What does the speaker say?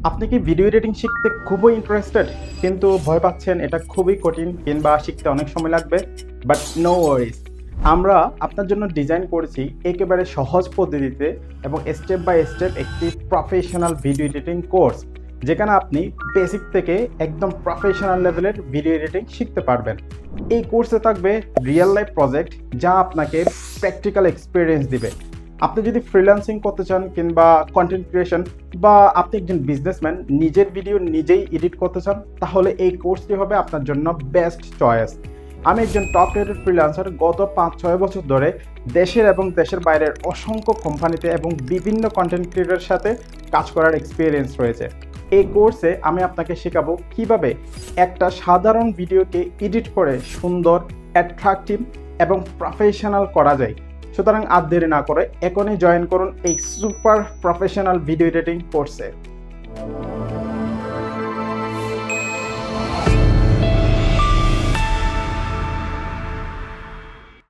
আপনি কি video editing শিখতে খুবই ইন্টারেস্টেড কিন্তু ভয় পাচ্ছেন এটা খুবই কঠিন কিংবা শিখতে অনেক সময় লাগবে? বাট নো ওয়ারিজ, আমরা আপনার জন্য ডিজাইন করেছি একেবারে সহজ পদ্ধতিতে এবং স্টেপ বাই স্টেপ একটি প্রফেশনাল ভিডিও এডিটিং কোর্স, যেখানে আপনি বেসিক থেকে একদম প্রফেশনাল লেভেলের ভিডিও এডিটিং শিখতে পারবেন। এই কোর্সে থাকবে রিয়েল লাইফ প্রজেক্ট যা আপনাকে প্র্যাকটিক্যাল এক্সপিরিয়েন্স দিবে। আপনি যদি ফ্রিল্যান্সিং করতে চান কিংবা কন্টেন্ট ক্রিয়েশন, বা আপনি একজন বিজনেসম্যান নিজের ভিডিও নিজেই এডিট করতে চান, তাহলে এই কোর্সটি হবে আপনার জন্য বেস্ট চয়েস। আমি একজন টপ রেটেড ফ্রিল্যান্সার, গত 5-6 বছর ধরে দেশের এবং দেশের বাইরের অসংখ্য কোম্পানিতে এবং বিভিন্ন কন্টেন্ট ক্রিয়েটরের সাথে কাজ করার এক্সপিরিয়েন্স রয়েছে। এই কোর্সে আমি আপনাকে শেখাবো কিভাবে একটা সাধারণ ভিডিওকে এডিট করে সুন্দর, অ্যাট্রাকটিভ এবং প্রফেশনাল করা যায়। সুতরাং আর দেরি না করে এখনই জয়েন করুন এই সুপার প্রফেশনাল ভিডিও এডিটিং কোর্সে।